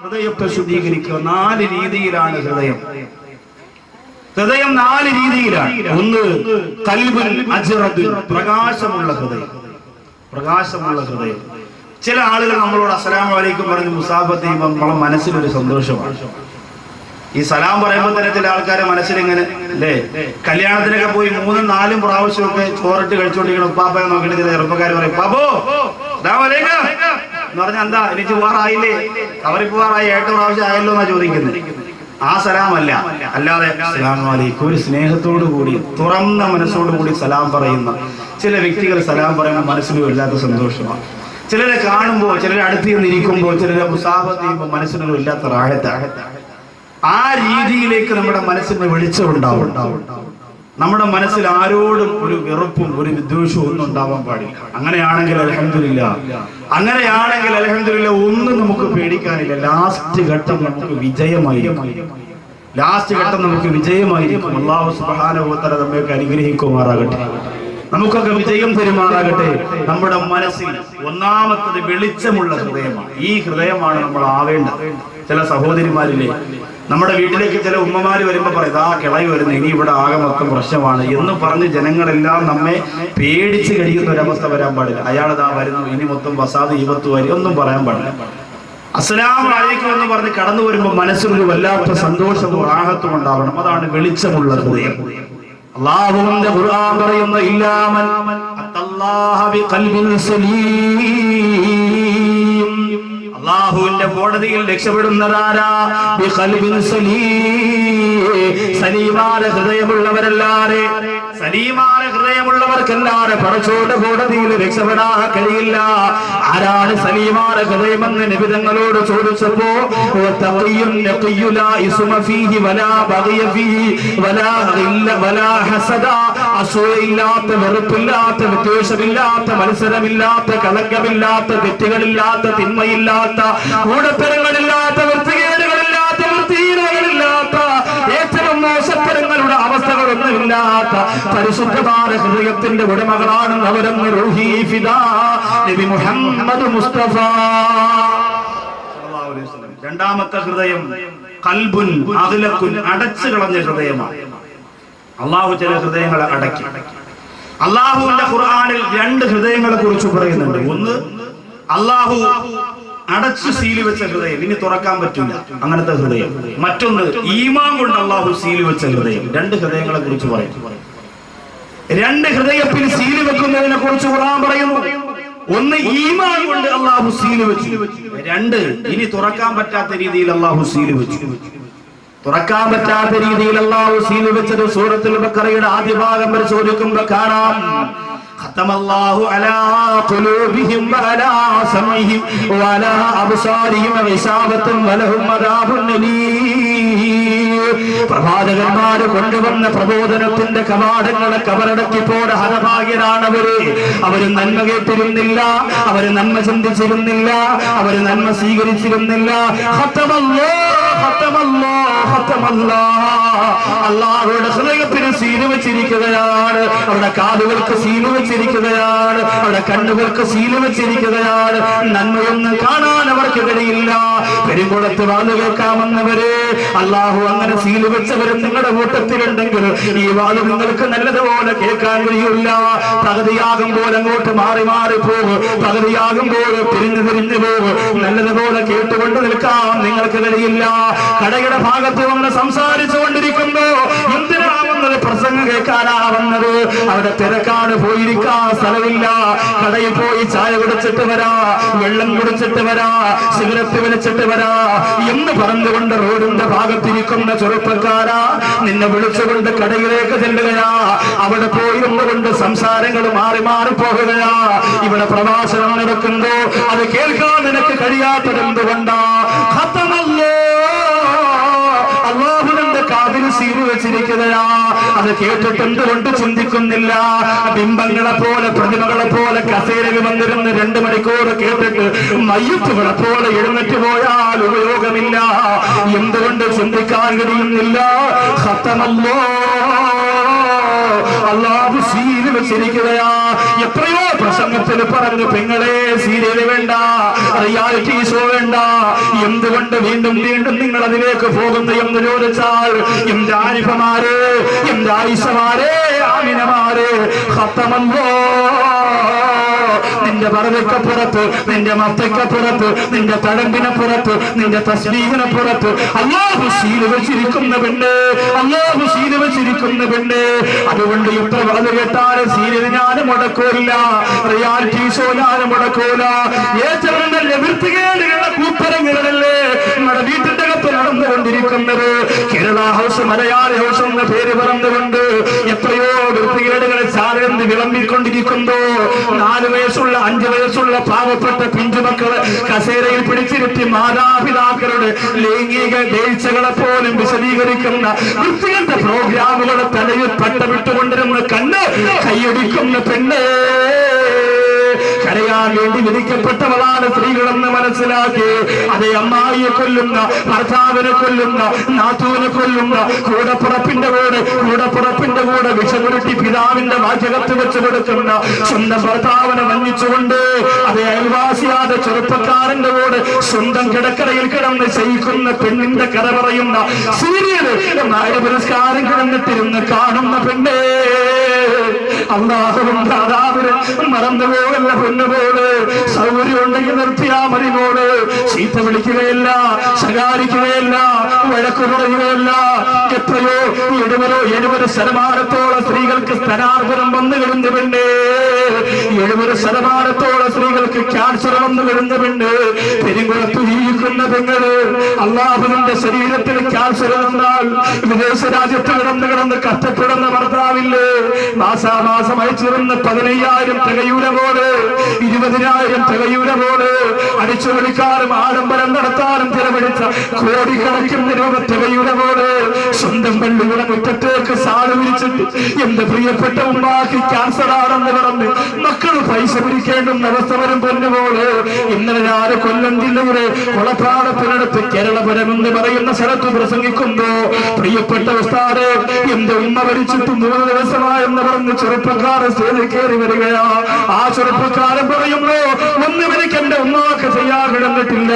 ഹൃദയത്തെ ശുദ്ധീകരിക്കുക 4 രീതിയിലാണ് ഹൃദയം 4 രീതിയിലാണ്. ഒന്ന് ഖൽബുൻ അജ്റദുൻ, പ്രകാശമുള്ള ഹൃദയം. ചില ആളുകൾ നമ്മളോട് അസ്സലാമു അലൈക്കും പറഞ്ഞ് മുസാഫത്ത് ചെയ്യുമ്പോൾ നമ്മളെ മനസ്സിലൊരു സന്തോഷമാണ്. ഈ സലാം പറയുമ്പോൾ തന്നെ ചില ആൾക്കാരെ മനസ്സിലിങ്ങനെ അല്ലേ, കല്യാണത്തിനൊക്കെ പോയി 3, 4 പ്രാവശ്യമൊക്കെ ചോറിട്ട് കഴിച്ചുകൊണ്ടിരിക്കണം. ഉപ്പാപ്പയെ നോക്കിയിട്ട് ചില ചെറുപ്പക്കാർ പറയും പാപ്പോ അസ്സലാമു അലൈക്കും എന്ന് പറഞ്ഞാൽ എന്താ, എനിക്ക് പോവാറായില്ലേ, അവർക്ക് പോവാറായി 8 പ്രാവശ്യം ആയല്ലോ എന്നാ ചോദിക്കുന്നത്. ആ സലാമല്ല, അല്ലാതെ അസ്സലാമു അലൈക്കും ഒരു സ്നേഹത്തോടു കൂടി തുറന്ന മനസ്സോടു കൂടി സലാം പറയുന്ന ചില വ്യക്തികൾ സലാം പറയുമ്പോൾ മനസ്സിന് വല്ലാത്ത സന്തോഷമാണ്. ചിലരെ കാണുമ്പോൾ, ചിലരെ അടുത്ത് നിന്നിരിക്കുമ്പോൾ, ചിലരെ മുസാഫത്ത് ചെയ്യുമ്പോൾ മനസ്സിനൊരു വല്ലാത്ത റാഹത്താണ്. ആ രീതിയിലേക്ക് നമ്മുടെ മനസ്സിന് വെളിച്ചമുണ്ടാവും. നമ്മുടെ മനസ്സിൽ ആരോടും ഒരു വെറുപ്പും ഒരു വിദ്വേഷവും ഒന്നും ഉണ്ടാവാൻ പാടില്ല. അങ്ങനെയാണെങ്കിൽ അൽഹംദുലില്ലാഹ്, ഒന്നും നമുക്ക് പേടിക്കാനില്ല. ലാസ്റ്റ് ഘട്ടം നമുക്ക് വിജയമായിരിക്കും. അല്ലാഹു സുബ്ഹാനഹു വ തആല നമ്മെ അനുഗ്രഹിക്കുമാറാകട്ടെ, നമുക്കൊക്കെ വിജയം തരുമാറാകട്ടെ. നമ്മുടെ മനസ്സിൽ ഒന്നാമത്തത് വെളിച്ചമുള്ള ഹൃദയമാണ്. ഈ ഹൃദയമാണ് നമ്മൾ ആവേണ്ടത്. ചില സഹോദരിമാരില്ലേ, നമ്മുടെ വീട്ടിലേക്ക് ചില ഉമ്മമാര് വരുമ്പോ പറയും ആ കിളയി വരുന്നു, ഇനി ഇവിടെ ആകെ മൊത്തം പ്രശ്നമാണ് എന്ന് പറഞ്ഞ് ജനങ്ങളെല്ലാം നമ്മെ പേടിച്ച് കഴിയുന്ന ഒരവസ്ഥ വരാൻ പാടില്ല. അയാളിതാ വരുന്നു, ഇനി മൊത്തം വസാദ് ഈവത്ത് വരും, ഒന്നും പറയാൻ പാടില്ല. അസ്സലാമു അലൈക്കും എന്ന് പറഞ്ഞ് കടന്നു വരുമ്പോൾ മനസ്സിലൊരു വല്ലാത്ത സന്തോഷവും റാഹത്തും ഉണ്ടാവണം. അതാണ് വെളിച്ചമുള്ള ഹൃദയം. അല്ലാഹുവിന്റെ ഖുർആൻ പറയുന്ന ഇല്ലാമൻ അത്തല്ലാഹ ബിഖൽബിൻ സലീം, അല്ലാഹുവിന്റെ കോടതിയിൽ രക്ഷപ്പെടുന്നതാരാ? ബിഖൽബിൻ സലീം, സലീമായ ഹൃദയമുള്ളവരല്ലാതെ, സലീമായ ഹൃദയമുള്ളവർക്കല്ലാതെ പടച്ചോന്റെ കോടതിയിൽ രക്ഷപ്പെടാൻ കഴിയില്ല. ആരാണ് സലീമായ ഹൃദയമെന്ന് നബി തങ്ങളോട് ചോദിച്ചപ്പോ അസൂയയില്ലാത്ത, വെറുപ്പില്ലാത്ത, വിദ്വേഷമില്ലാത്ത, മത്സരമില്ലാത്ത, കളങ്കമില്ലാത്ത, തെറ്റുകളില്ലാത്ത, തിന്മയില്ലാത്ത, കൂടത്തരങ്ങളില്ലാത്ത, വൃത്തികേടുകളില്ലാത്ത, വൃത്തിഹീനതകളില്ലാത്ത, ഏറ്റവും മോശത്തരങ്ങളുടെ അവസ്ഥകളൊന്നുമില്ലാത്ത പരിശുദ്ധമായ ഹൃദയത്തിന്റെ ഉടമകളാണ് അവരെന്ന് റൂഹി ഫിദാ നബി മുഹമ്മദ് മുസ്തഫ സല്ലല്ലാഹു അലൈഹി വസല്ലം. രണ്ടാമത്തെ ഹൃദയം ഖൽബുൻ അഗ്ലഖുൻ, അടച്ചു കളഞ്ഞ ഹൃദയമാണ്. അല്ലാഹു ചില ഹൃദയങ്ങളെ അടക്കി. അല്ലാഹുവിന്റെ ഖുർആനിൽ 2 ഹൃദയങ്ങളെ കുറിച്ച് പറയുന്നുണ്ട്. ഒന്ന് അല്ലാഹു അടച്ചു സീല് വെച്ച ഹൃദയം, ഇനി തുറക്കാൻ പറ്റില്ല, അങ്ങനത്തെ ഹൃദയം. മറ്റൊന്ന് ഈമാൻ കൊണ്ട് അല്ലാഹു സീല് വെച്ച ഹൃദയം. 2 ഹൃദയങ്ങളെ കുറിച്ച് പറയും. 2 ഹൃദയത്തിൽ സീല് വെക്കുന്നതിനെ കുറിച്ച് ഖുർആൻ പറയുന്നു. ഒന്ന് ഈമാൻ കൊണ്ട് അല്ലാഹു സീല് വെച്ചു. 2 ഇനി തുറക്കാൻ പറ്റാത്ത രീതിയിൽ അല്ലാഹു സീല് വെച്ചു. തുറക്കാൻ പറ്റാത്ത രീതിയിൽ അല്ലാഹു സീല് വെച്ചത് സൂറത്തുൽ ബഖറയുടെ ആദ്യ ഭാഗം പരിശോധിക്കുമ്പോൾ കാണാം. ഖതമല്ലാഹു അലാ ഖുലൂബിഹിം വഅലാ സമഇഹിം വഅലാ അബ്സാരിഹിം ഗിശാവത്തുൻ വലഹും അദാബുൻ അലീം. പ്രവാചകന്മാർ കൊണ്ടുവന്ന പ്രബോധനത്തിന്റെ കവാടങ്ങളെ കബറടക്കിപ്പോടെ ഹതഭാഗ്യരാണവര്. അവര് നന്മ കേട്ടിരുന്നില്ല, അവര് നന്മ ചിന്തിച്ചിരുന്നില്ല, അവര് നന്മ സ്വീകരിച്ചിരുന്നില്ല. അല്ലാഹുവിന്റെ ഹൃദയത്തിന് സീല് വെച്ചിരിക്കുകയാണ്, അവരുടെ കാതുകൾക്ക് സീല് വെച്ചിരിക്കുകയാണ്, അവരുടെ കണ്ണുകൾക്ക് സീല് വെച്ചിരിക്കുകയാണ്. നന്മയൊന്നും കാണാൻ അവർക്ക് കഴിയില്ല. പെരുങ്കുളത്ത് വാല് കേൾക്കാമെന്നവര്, അല്ലാഹു അങ്ങനെ സീല് വെച്ചവരും നിങ്ങളുടെ കൂട്ടത്തിലുണ്ടെങ്കിൽ ഈ വാല് നിങ്ങൾക്ക് നല്ലതുപോലെ കേൾക്കാൻ കഴിയില്ല. പകുതിയാകുമ്പോൾ അങ്ങോട്ട് മാറി മാറി പോകും, പകുതിയാകുമ്പോൾ തിരിഞ്ഞു പോകും. നല്ലതുപോലെ കേട്ടുകൊണ്ട് നിൽക്കാൻ നിങ്ങൾക്ക് കഴിയില്ല. കടയുടെ ഭാഗത്ത് വന്ന് സംസാരിച്ചു കൊണ്ടിരിക്കുമ്പോ എന്തിനാവുന്നത് പ്രസംഗം കേൾക്കാനാവുന്നത്? അവിടെ തിരക്കാണ്, പോയിരിക്കാൻ സ്ഥലമില്ല. കടയിൽ പോയി ചായ കുടിച്ചിട്ട് വരാ, വെള്ളം കുടിച്ചിട്ട് വരാ, സിഗരറ്റ് വലിച്ചിട്ട് വരാ എന്ന് പറഞ്ഞുകൊണ്ട് റോഡിന്റെ ഭാഗത്തിരിക്കുന്ന ചെറുപ്പക്കാരാ, നിന്നെ വിളിച്ചുകൊണ്ട് കടയിലേക്ക് ചെല്ലുകയാ. അവിടെ പോയിരുന്നുകൊണ്ട് സംസാരങ്ങൾ മാറി മാറി പോകുകയാ. ഇവിടെ പ്രഭാഷണം നടക്കുമ്പോ അത് കേൾക്കാൻ നിനക്ക് കഴിയാത്തതെന്തുകൊണ്ടാ? അല്ലാഹുവിന്റെ കാതിൽ സീല് വെച്ചിരിക്കുകയാ. അത് കേട്ടിട്ട് എന്തുകൊണ്ട് ചിന്തിക്കുന്നില്ല? ബിംബങ്ങളെ പോലെ, പ്രതിമകളെ പോലെ കസേരയിൽ വന്നിരുന്ന് 2 മണിക്കൂർ കേട്ടിട്ട് മയ്യത്തുകളെ പോലെ എഴുന്നേറ്റ് പോയാൽ ഉപയോഗമില്ല. എന്തുകൊണ്ട് ചിന്തിക്കാൻ കഴിയുന്നില്ല? അല്ലാഹു സീൽ വെച്ചിരിക്കുകയാ. എത്രയോ പ്രസംഗത്തിൽ പറഞ്ഞു പെങ്ങളെ സീരിയൽ വേണ്ട, റിയാലിറ്റി ഷോ വേണ്ട. എന്തുകൊണ്ട് വീണ്ടും വീണ്ടും നിങ്ങൾ അതിലേക്ക് പോകുന്നു എന്ന് ചോദിച്ചാൽ, എന്റെ ആരിഫമാരെ, എന്റെ ആയിഷമാരെ, ആമിനമാരെ, ഖത്തമല്ലോ. നിന്റെ പറവയ്ക്കപ്പുറത്ത്, നിന്റെ മത്തയ്ക്കപ്പുറത്ത്, നിന്റെ തഴമ്പിനപ്പുറത്ത്, നിന്റെ തസ്ബീഹിന് പുറത്ത് അല്ലാഹു സീൽ വെച്ചിരിക്കുന്ന പെണ്ണ്, അല്ലാഹു സീൽ വെച്ചിരിക്കുന്ന പെണ്ണ്. അതുകൊണ്ട് എത്ര വളരെ കേട്ടാലും സീരിയൽ ഞാനും മുടക്കൂല, റിയാലിറ്റി ഷോ ഞാനും മുടക്കൂല. ഏറ്റവും നല്ല വൃത്തികേടുകളുടെ കൂപ്പരങ്ങളല്ലേ നമ്മുടെ വീട്ടിന്റെ അകത്ത് നടന്നുകൊണ്ടിരിക്കുന്നത്. കേരള ഹൗസ്, മലയാള ഹൗസ് എന്ന പേര് പറഞ്ഞുകൊണ്ട് എത്രയോ വൃത്തികേടുകളെ ചാരന്ന് വിളമ്പിക്കൊണ്ടിരിക്കുന്നു. 4 വയസ്സുള്ള 5 വയസ്സുള്ള പാവപ്പെട്ട പിഞ്ചുമക്കളെ കസേരയിൽ പിടിച്ചിരുത്തി മാതാപിതാക്കളുടെ ലൈംഗിക വീഴ്ചകളെ പോലും വിശദീകരിക്കുന്ന വൃത്തികെട്ട പ്രോഗ്രാമുകളെ തലയിൽ പട്ടമിട്ടുകൊണ്ടിരുന്ന കണ്ണ് കൈയടിക്കുന്ന പെണ്ണ്. കരയാൻ വേണ്ടി വിധിക്കപ്പെട്ടവളാണ് സ്ത്രീകളെന്ന് മനസ്സിലാക്കി. അതേ അമ്മായിയെ കൊല്ലുന്ന, ഭർത്താവിനെ കൊല്ലുന്ന, നാത്തൂനെ കൊല്ലുന്ന, കൂടപ്പുറപ്പിന്റെ കൂടെ വിഷമുരുട്ടി പിതാവിന്റെ വാചകത്ത് വെച്ച് കൊടുക്കുന്ന, സ്വന്തം ഭർത്താവിനെ വഞ്ചിച്ചുകൊണ്ട് അതേ അയൽവാസിയാതെ ചെറുപ്പക്കാരന്റെ കൂടെ സ്വന്തം കിടക്കറയിൽ കിടന്ന് ശയിക്കുന്ന പെണ്ണിന്റെ കഥ പറയുന്ന സീരിയല് പുരസ്കാരം കിടന്നിട്ടിരുന്ന് കാണുന്ന പെണ്ണേ. അല്ലാഹുവും ദാതാവിനെ മറന്നുപോകല്ല പൊന്നുപോട്. സൗകര്യം ഉണ്ടെങ്കിൽ നിർത്തിയാ മതി മോള്. ചീത്ത വിളിക്കുകയല്ല, ശകാരിക്കുകയല്ല, വഴക്കു പറയുകയല്ല. എത്രയോ 70% സ്ത്രീകൾക്ക് സ്ഥാനാർബുദം വന്നു കിടന്നു പെണ്ണ്. 70% സ്ത്രീകൾക്ക് ക്യാൻസർ വന്നു കിടന്നു പെണ്ണ്. പെരുങ്കുളത്ത് ജീവിക്കുന്ന പെങ്ങള്. അല്ലാഹുവിന്റെ ശരീരത്തിൽ ക്യാൻസർ വന്നാൽ വിദേശ രാജ്യത്ത് കിടന്ന് കഷ്ടപ്പെടുന്ന ഭർത്താവില്ലേ. മാസാമാസം അയച്ചിരുന്ന 15,000 തികയൂര പോലെ, 20,000 തികയൂര പോലെ അടിച്ചു വിളിക്കാനും ആഡംബരം നടത്താനും ചെലവഴിച്ച കോടിക്കണക്കിന് രൂപ തികയൂര പോലെ സ്വന്തം പള്ളിയുടെ മുറ്റത്തേക്ക് സാട് വിരിച്ചിട്ട് എന്റെ പ്രിയപ്പെട്ട ഉമ്മാക്ക് ക്യാൻസർ ആണെന്ന് പറഞ്ഞ് മക്കൾ പൈസ പിരിക്കേണ്ടുന്ന അവസ്ഥ വരും പൊന്നുപോലെ. ഇന്നലെ ഞാൻ കൊല്ലം ജില്ലയുടെ കൊളപ്പാടത്തിനടുത്ത് കേരളപുരം എന്ന് പറയുന്ന സ്ഥലത്ത് പ്രസംഗിക്കുന്നു. പ്രിയപ്പെട്ട ഉസ്താദേ, എന്റെ ഉമ്മ മരിച്ചിട്ട് 3 ദിവസമായെന്ന് പറഞ്ഞ് ചെറുപ്പക്കാരൻ സ്റ്റേജിൽ കയറി വരികയാ. ആ ചെറുപ്പക്കാരൻ പറയുന്നു, ഒന്നും എനിക്ക് എന്റെ ഉമ്മാക്ക് ചെയ്യാൻ കിടന്നിട്ടില്ല.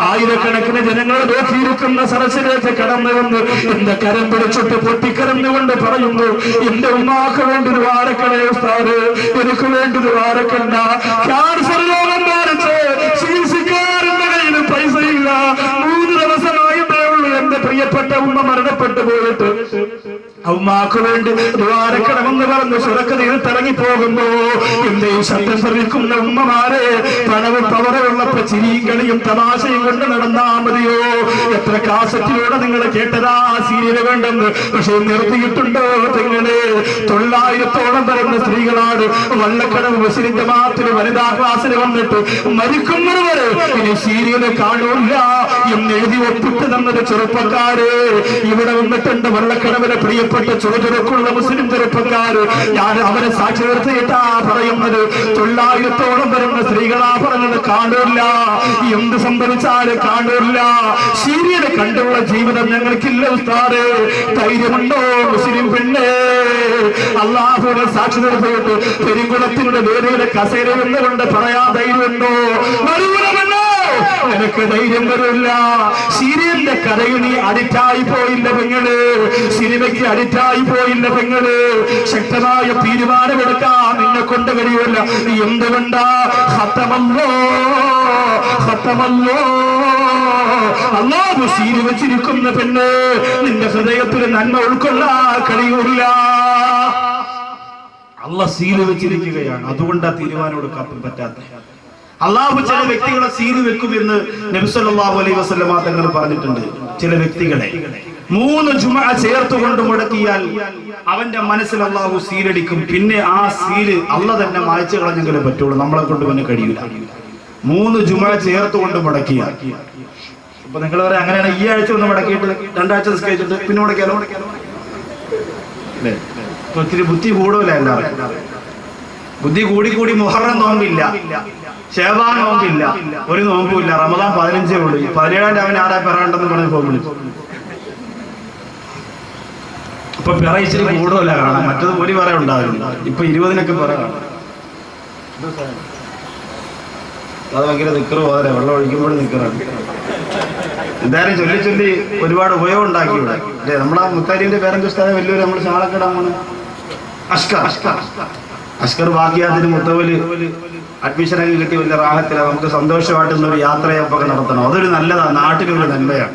ആയിരക്കണക്കിന് ജനങ്ങൾ നോക്കിയിരിക്കുന്ന സരസിലേക്ക് കടന്നു വന്ന് എന്റെ കരം പിടിച്ചിട്ട് പൊട്ടിക്കരന്നുകൊണ്ട് പറയുന്നു, എന്റെ ഉമ്മാക്ക് വേണ്ടി വാരക്കണേ ഉസ്താദ്, എനിക്ക് വേണ്ടി വാരക്കണ്ട. ക്യാൻസർ രോഗം ബാധിച്ച് ചികിത്സിക്കാരന്റെ കയ്യിൽ പൈസയില്ല. 3 ദിവസമായിട്ടേ ഉള്ളൂ എന്റെ പ്രിയപ്പെട്ട ഉമ്മ മരണപ്പെട്ടു പോയിട്ട്. ഉമ്മാക്ക് വേണ്ടി ദ്വാരക്കണമെന്ന് പറഞ്ഞ് സുരക്കതയിൽ തിറങ്ങിപ്പോകുമ്പോ എന്റെ ഈ ശബ്ദം ശ്രമിക്കുന്ന ഉമ്മമാരെ, പണവും പവറുള്ളപ്പോ ചിരിയും കളിയും തമാശയും കൊണ്ട് നടന്നാ മതിയോ? എത്ര കാസറ്റിലൂടെ നിങ്ങൾ കേട്ടതാ സീരിയൽ വേണ്ടെന്ന്. പക്ഷെ നിർത്തിയിട്ടുണ്ടോ തെങ്ങളെ? 900-ഓളം വരുന്ന സ്ത്രീകളാണ് വള്ളക്കടവ് മുസ്ലിം ജമാഅത്തിന് വനിതാ ക്ലാസ്സിന് വന്നിട്ട് മരിക്കുന്നത് വരെ ഇനി സീരിയല് കാണൂല്ല എന്ന് എഴുതി ഒപ്പിട്ട് തന്നത് ചെറുപ്പക്കാര്. ഇവിടെ വന്നിട്ടുണ്ട് വള്ളക്കടവിലെ പ്രിയപ്പെട്ട ചുറുചുറുക്കുള്ള മുസ്ലിം ചെറുപ്പക്കാര്. ഞാൻ അവരെ സാക്ഷി നിർത്തിയിട്ടാ പറയുന്നത്. 900-ഓളം വരുന്ന സ്ത്രീകളാ പറഞ്ഞത് കാണൂല്ല, എന്ത് സംഭവിച്ചാലും കാണൂല്ല. സീരിയല് കണ്ടുള്ള ജീവിതം ഞങ്ങൾക്കില്ല ഉസ്താദേ. ധൈര്യമുണ്ടോ മുസ്ലിം പെണ്ണേ? അല്ലാഹുവിനെ സാക്ഷി നിർത്തിയിട്ട് പെരുങ്കുളത്തിന്റെ വേദിയിലെ കസേര എന്നുകൊണ്ട് പറയാൻ ധൈര്യമുണ്ടോ? നിനക്ക് ധൈര്യം വരില്ല. സീരിയലിന്റെ കഥയിൽ നീ അഡിക്റ്റായി പോയില്ല പെങ്ങള്. സിനിമയ്ക്ക് അഡിക്റ്റായി പോയില്ല പെങ്ങള്. ശക്തമായ തീരുമാനമെടുക്കാൻ നിന്നെ കൊണ്ട് കഴിയില്ല. എന്തുകൊണ്ടാ? ഖത്തമല്ലോ അല്ലാഹു സീൽ വെച്ചിരിക്കുന്ന പെണ്ണ്. നിന്റെ ഹൃദയത്തിൽ നന്മ ഉൾക്കൊള്ളാൻ കഴിയൂല. അല്ലാഹ് സീൽ വെച്ചിരിക്കുകയാണ്. അതുകൊണ്ടാ തീരുമാനം എടുക്കാൻ പറ്റാത്ത. അള്ളാഹു ചില വ്യക്തികളെ സീൽ വെക്കുമെന്ന് നബി സല്ലല്ലാഹു അലൈഹി വസല്ലമ തങ്ങൾ പറഞ്ഞിട്ടുണ്ട്. ചില വ്യക്തികളെ 3 ജുമഅ ചേർത്തുകൊണ്ട് മുടക്കിയാൽ അവന്റെ മനസ്സിൽ അള്ളാഹു സീലടിക്കും. പിന്നെ ആ സീല് അള്ളാഹ് തന്നെ മായ്ച്ചു കളഞ്ഞെങ്കിലും പറ്റുള്ളൂ, നമ്മളെ കൊണ്ട് പിന്നെ കഴിയില്ല. 3 ജുമഅ ചേർത്തുകൊണ്ട് മുടക്കിയാൽ. അപ്പൊ നിങ്ങൾ പറയാം, അങ്ങനെയാണ് ഈ ആഴ്ച ഒന്ന് മുടക്കിയിട്ട് 2 ആഴ്ച നിസ്കരിച്ചിട്ട് പിന്നെ മുടക്കിയാലോ അല്ലേ? ഒത്തിരി ബുദ്ധി കൂടുതല. എല്ലാവരും ബുദ്ധി കൂടി മുഹറം നോമ്പില്ല, ഷേബാൻ നോമ്പില്ല, ഒരു നോമ്പുമില്ല. റമദാൻ 15 ഉള്ളൂ. 17 അവൻ ആരാ പെറാണ്ടെന്ന് പറഞ്ഞ് ഫോൺ വിളിച്ചു. ഇപ്പൊ പിറ ഇച്ചിരി കൂടുതല കാണാം. മറ്റത് ഒരു പിറ ഉണ്ടാവില്ല. ഇപ്പൊ 20-നൊക്കെ പിറ കാണാം. അത് ഭയങ്കര നിക്കറ് പോരെ, വെള്ളം ഒഴിക്കുമ്പോഴും നിക്കറാണ്. എന്തായാലും ചൊല്ലി ചൊല്ലി ഒരുപാട് ഉപയോഗം ഉണ്ടാക്കി ഇവിടെ അല്ലേ. നമ്മുടെ മുത്താരിന്റെ പേരന്റ് ഉസ്താദ് വലിയൊരു നമ്മൾ ശാളക്കിടാമാണ് അഷ്കർ ബാക്കിയാത്തിന് മുത്തവല് അഡ്മിഷനൊക്കെ കിട്ടി വലിയ റാഹത്തിലാണ്. നമുക്ക് സന്തോഷമായിട്ടൊന്നൊരു യാത്രയൊക്കെ നടത്തണം. അതൊരു നല്ലതാണ്, നാട്ടിലൊരു നന്മയാണ്.